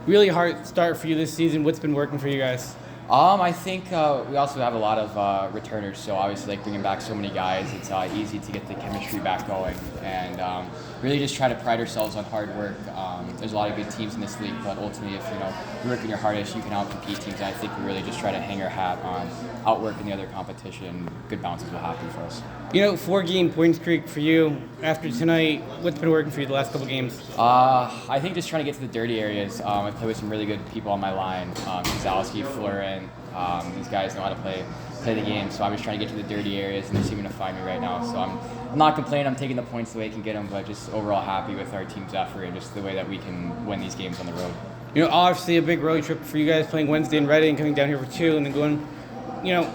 Really hard start for you this season. What's been working for you guys? I think we also have a lot of returners, so obviously like bringing back so many guys, it's easy to get the chemistry back going, and really just try to pride ourselves on hard work. There's a lot of good teams in this league, but ultimately, if you're working your hardest, you can outcompete teams. I think we really just try to hang our hat on outworking the other competition. Good bounces will happen for us. 4-game point streak for you after tonight. What's been working for you the last couple games? I think just trying to get to the dirty areas. I play with some really good people on my line. Zalski, Florin, these guys know how to play the game. So I'm just trying to get to the dirty areas, and they're seeming to find me right now. So I'm not complaining. I'm taking the points the way I can get them, but just overall happy with our team's effort and just the way that we can win these games on the road. Obviously a big road trip for you guys, playing Wednesday in Reading, coming down here for 2, and then going,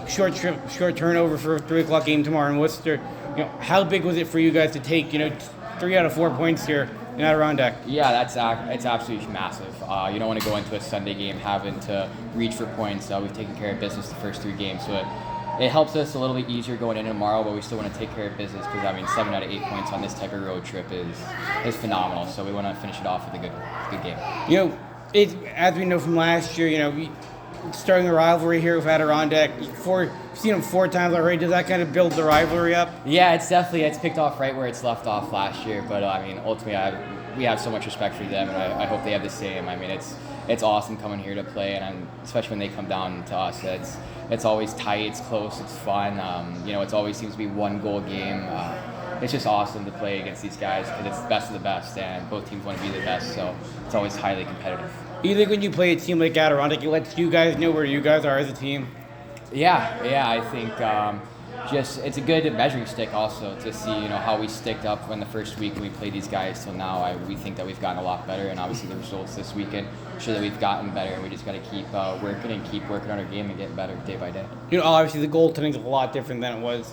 short trip, short turnover for a 3:00 game tomorrow in Worcester. How big was it for you guys to take, 3 out of 4 points here in Adirondack? Yeah, it's absolutely massive. You don't want to go into a Sunday game having to reach for points. We've taken care of business the first 3 games, so it helps us a little bit easier going in tomorrow, but we still want to take care of business because 7 out of 8 points on this type of road trip is phenomenal. So we want to finish it off with a good game. As we know from last year, we starting a rivalry here with Adirondack. You've seen them 4 times already. Does that kind of build the rivalry up? Yeah, it's picked off right where it's left off last year. But ultimately, we have so much respect for them, and I hope they have the same. It's awesome coming here to play, and especially when they come down to us. It's always tight, it's close, it's fun. It always seems to be 1-goal game. It's just awesome to play against these guys because it's the best of the best, and both teams want to be the best. So it's always highly competitive. You think when you play a team like Adirondack, it lets you guys know where you guys are as a team? Yeah, I think it's a good measuring stick also to see how we sticked up when the first week we played these guys till now. We think that we've gotten a lot better, and obviously the results this weekend show that we've gotten better, and we just got to keep working on our game and getting better day by day. Obviously the goaltending is a lot different than it was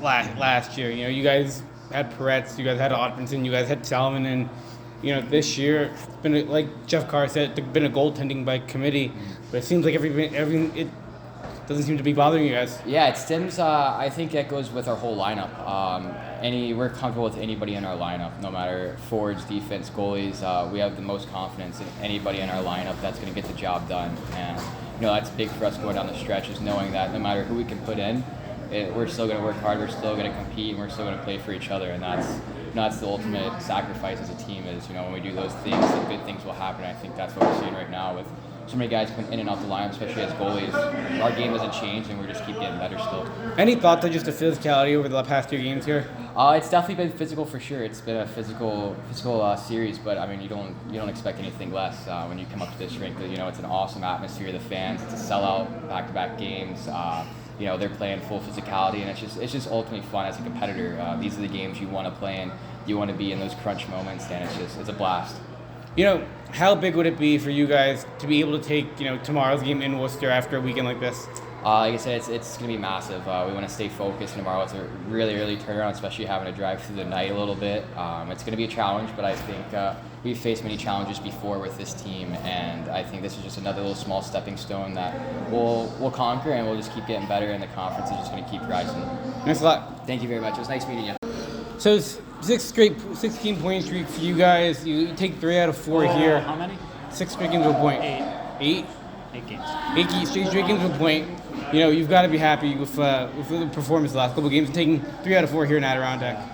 last year. You guys had Peretz, you guys had Osmundson, you guys had Salmon, and this year, it's been, like Jeff Carr said, it's been a goaltending by committee, but it seems like everything it doesn't seem to be bothering you guys. Yeah, it stems. I think that goes with our whole lineup. We're comfortable with anybody in our lineup, no matter forwards, defense, goalies. We have the most confidence in anybody in our lineup that's going to get the job done, and that's big for us going down the stretch. Is knowing that no matter who we can put in, we're still going to work hard. We're still going to compete, and we're still going to play for each other, and that's the ultimate sacrifice as a team is, when we do those things, the good things will happen. I think that's what we're seeing right now with so many guys coming in and out the line, especially as goalies. Our game doesn't change, and we just keep getting better still. Any thoughts on just the physicality over the past 2 games here? It's definitely been physical for sure. It's been a physical series, but you don't expect anything less when you come up to this rink. It's an awesome atmosphere. The fans, it's a sellout, back-to-back games. They're playing full physicality, and it's just ultimately fun as a competitor. These are the games you want to play in. You want to be in those crunch moments, and it's a blast. How big would it be for you guys to be able to take tomorrow's game in Worcester after a weekend like this? Like I said, it's going to be massive. We want to stay focused tomorrow. It's a really early turnaround, especially having to drive through the night a little bit. It's going to be a challenge, but I think we've faced many challenges before with this team, and I think this is just another little small stepping stone that we'll conquer, and we'll just keep getting better, and the conference is just going to keep rising. Thanks a lot. Thank you very much. It was nice meeting you. So it's 16-point streak for you guys. You take 3 out of 4 here. How many? 6 straight games with a point. 8 8? games. 8 straight games with a point. You've got to be happy with the performance the last couple of games and taking 3 out of 4 here in Adirondack.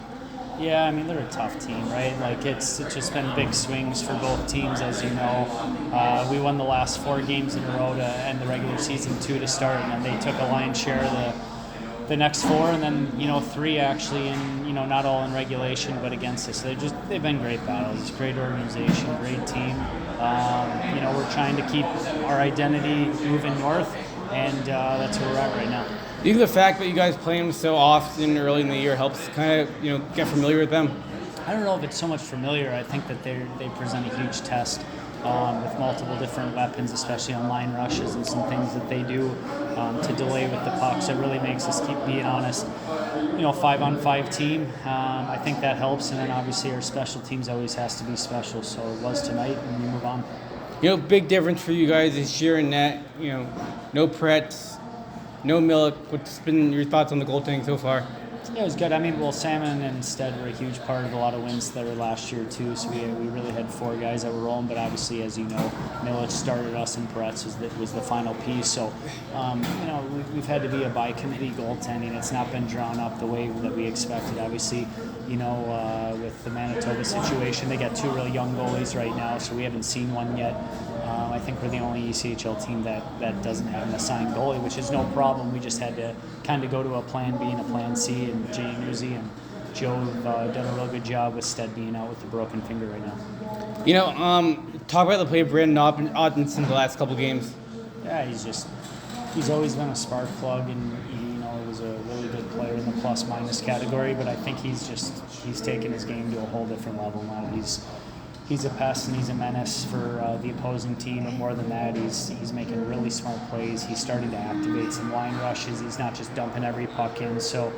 Yeah, they're a tough team, right? It's just been big swings for both teams, as you know. We won the last 4 games in a row to end the regular season, 2 to start, and then they took a lion's share of the next 4, and then 3 actually in not all in regulation but against us. So they've been great battles. It's a great organization, great team. We're trying to keep our identity moving north, and that's where we're at right now. Do you think the fact that you guys play them so often early in the year helps kind of get familiar with them? I don't know if it's so much familiar. I think that they present a huge test with multiple different weapons, especially on line rushes and some things that they do to delay with the pucks. It really makes us keep being honest. 5-on-5 team. I think that helps, and then obviously our special teams always has to be special. So it was tonight, and we move on. Big difference for you guys this year in that no Pretz, no Milik. What's been your thoughts on the goaltending so far? Yeah, it was good. I mean, well, Salmon and Stead were a huge part of a lot of wins that were last year too. So we really had 4 guys that were rolling. But obviously, as you know, Milic started us, and Peretz was the final piece. So we've had to be a by committee goaltending. It's not been drawn up the way that we expected. Obviously, with the Manitoba situation, they got 2 really young goalies right now, so we haven't seen one yet. I think we're the only ECHL team that doesn't have an assigned goalie, which is no problem. We just had to kind of go to a plan B and a plan C, and Jay and Uzi and Joe have done a real good job with Stead being out with the broken finger right now. Talk about the play of Brandon Osmundson the last couple games. Yeah, he's always been a spark plug, and was a really good player in the plus-minus category, but I think he's taken his game to a whole different level now. He's a pest and he's a menace for the opposing team, but more than that, he's making really smart plays. He's starting to activate some line rushes. He's not just dumping every puck in. So,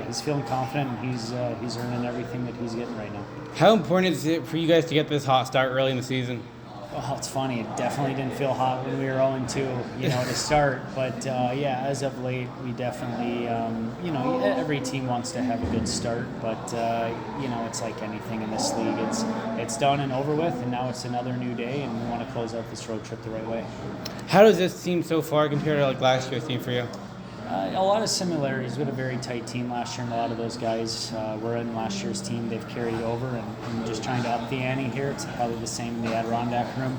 he's feeling confident, and he's earning everything that he's getting right now. How important is it for you guys to get this hot start early in the season? Well, it's funny. It definitely didn't feel hot when we were 0-2, to start. But as of late, we definitely, every team wants to have a good start. But it's like anything in this league. It's done and over with, and now it's another new day, and we want to close out this road trip the right way. How does this team so far compare to last year's team for you? A lot of similarities. We had a very tight team last year, and a lot of those guys were in last year's team. They've carried over, and just trying to up the ante here. It's probably the same in the Adirondack room.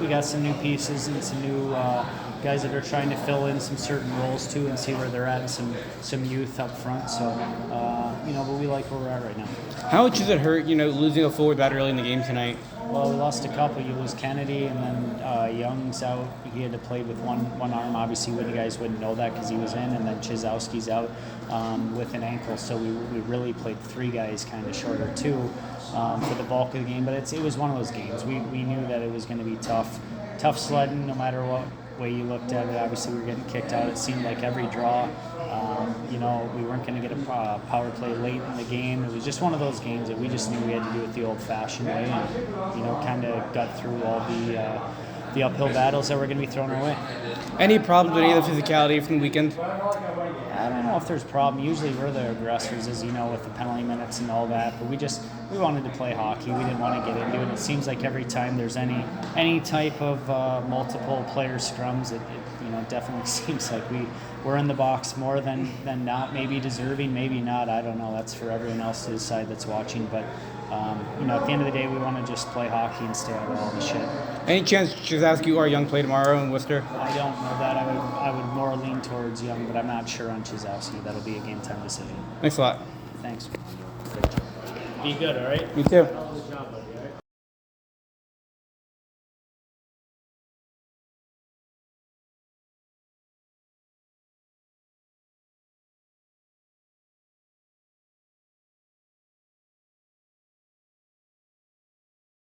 We got some new pieces and some new guys that are trying to fill in some certain roles too, and see where they're at, and some youth up front. So, but we like where we're at right now. How much does it hurt, losing a forward that early in the game tonight? Well, we lost a couple. You lose Kennedy, and then Young's out. He had to play with one arm. Obviously, you guys wouldn't know that because he was in, and then Chizowski's out with an ankle. So we really played 3 guys kind of shorter too for the bulk of the game. But it was one of those games. We knew that it was going to be tough sledding no matter what way you looked at it. Obviously, we were getting kicked out. It seemed like every draw. We weren't going to get a power play late in the game. It was just one of those games that we just knew we had to do it the old-fashioned way, and kind of got through all the uphill battles that were going to be thrown our way. Any problems with any of the physicality from the weekend? I don't know if there's a problem. Usually we're the aggressors, as you know, with the penalty minutes and all that. But we wanted to play hockey. We didn't want to get into it. It seems like every time there's any type of multiple player scrums, it definitely seems like we're in the box more than not. Maybe deserving, maybe not. I don't know. That's for everyone else to decide that's watching. But at the end of the day, we want to just play hockey and stay out of all the shit. Any chance Chizowski or Young play tomorrow in Worcester? I don't know that. I would more lean towards Young, but I'm not sure on Chizowski. That'll be a game time decision. Thanks a lot. Thanks. Be good, all right? You too.